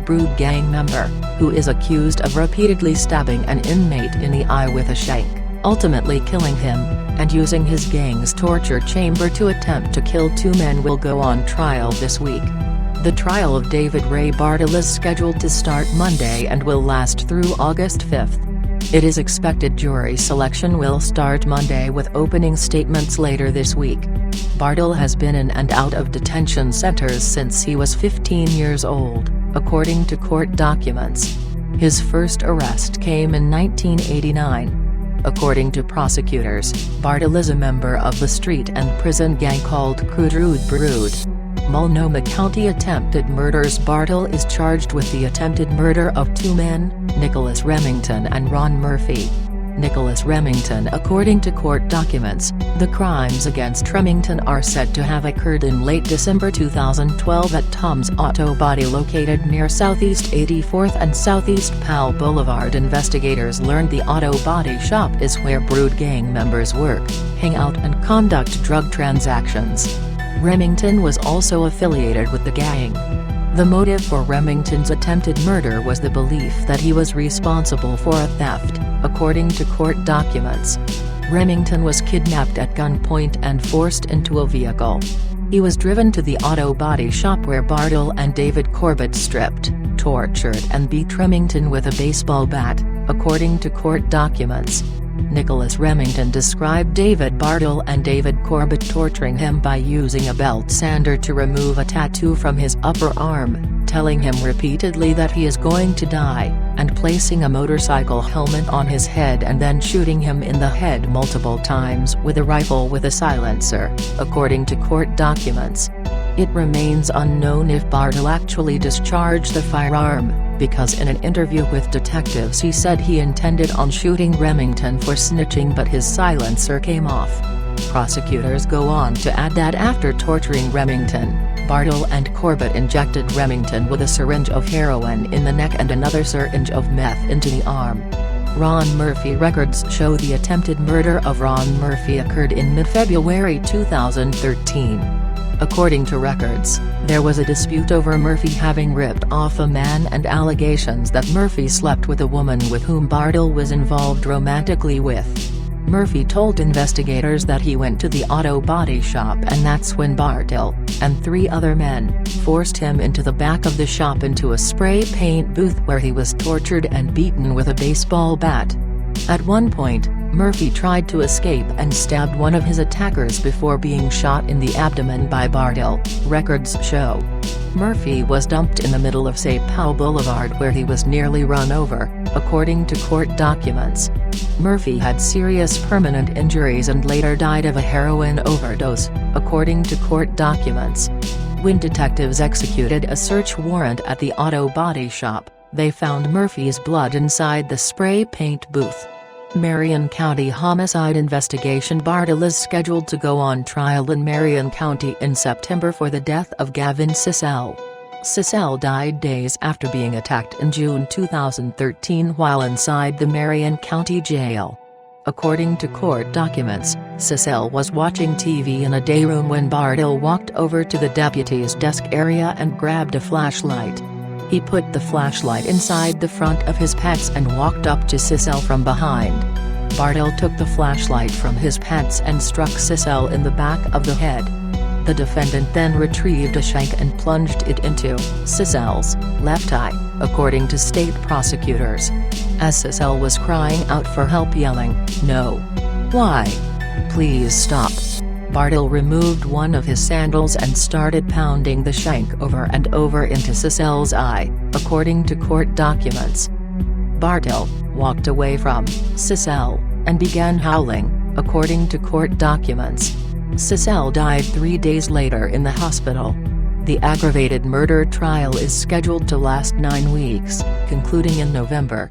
Brood Gang member, who is accused of repeatedly stabbing an inmate in the eye with a shank, ultimately killing him, and using his gang's torture chamber to attempt to kill two men, will go on trial this week. The trial of David Ray Bartle is scheduled to start Monday and will last through August 5. It is expected jury selection will start Monday with opening statements later this week. Bartle has been in and out of detention centers since he was 15 years old, according to court documents. His first arrest came in 1989. According to prosecutors, Bartle is a member of the street and prison gang called Krude Rude Brood. Multnomah County attempted murders. Bartle is charged with the attempted murder of two men, Nicholas Remington and Ron Murphy. Nicholas Remington. According to court documents, the crimes against Remington are said to have occurred in late December 2012 at Tom's Auto Body located near Southeast 84th and Southeast Powell Boulevard. Investigators learned the auto body shop is where Brood Gang members work, hang out and conduct drug transactions. Remington was also affiliated with the gang. The motive for Remington's attempted murder was the belief that he was responsible for a theft, according to court documents. Remington was kidnapped at gunpoint and forced into a vehicle. He was driven to the auto body shop where Bartle and David Corbett stripped, tortured and beat Remington with a baseball bat, according to court documents. Nicholas Remington described David Bartle and David Corbett torturing him by using a belt sander to remove a tattoo from his upper arm, telling him repeatedly that he is going to die, and placing a motorcycle helmet on his head and then shooting him in the head multiple times with a rifle with a silencer, according to court documents. It remains unknown if Bartle actually discharged the firearm, because in an interview with detectives he said he intended on shooting Remington for snitching, but his silencer came off. Prosecutors go on to add that after torturing Remington, Bartle and Corbett injected Remington with a syringe of heroin in the neck and another syringe of meth into the arm. Ron Murphy. Records show the attempted murder of Ron Murphy occurred in mid-February 2013. According to records, there was a dispute over Murphy having ripped off a man and allegations that Murphy slept with a woman with whom Bartle was involved romantically with. Murphy told investigators that he went to the auto body shop, and that's when Bartle, and three other men, forced him into the back of the shop into a spray paint booth where he was tortured and beaten with a baseball bat. At one point, Murphy tried to escape and stabbed one of his attackers before being shot in the abdomen by Bartle, records show. Murphy was dumped in the middle of Powell Boulevard where he was nearly run over, according to court documents. Murphy had serious permanent injuries and later died of a heroin overdose, according to court documents. When detectives executed a search warrant at the auto body shop, they found Murphy's blood inside the spray paint booth. Marion County homicide investigation. Bartle is scheduled to go on trial in Marion County in September for the death of Gavin Sissel. Sissel died days after being attacked in June 2013 while inside the Marion County Jail. According to court documents, Sissel was watching TV in a day room when Bartle walked over to the deputy's desk area and grabbed a flashlight. He put the flashlight inside the front of his pants and walked up to Sissel from behind. Bartle took the flashlight from his pants and struck Sissel in the back of the head. The defendant then retrieved a shank and plunged it into Sissel's left eye, according to state prosecutors. As Sissel was crying out for help, yelling, "No! Why? Please stop!" Bartle removed one of his sandals and started pounding the shank over and over into Sissel's eye, according to court documents. Bartle walked away from Sissel and began howling, according to court documents. Sissel died 3 days later in the hospital. The aggravated murder trial is scheduled to last 9 weeks, concluding in November.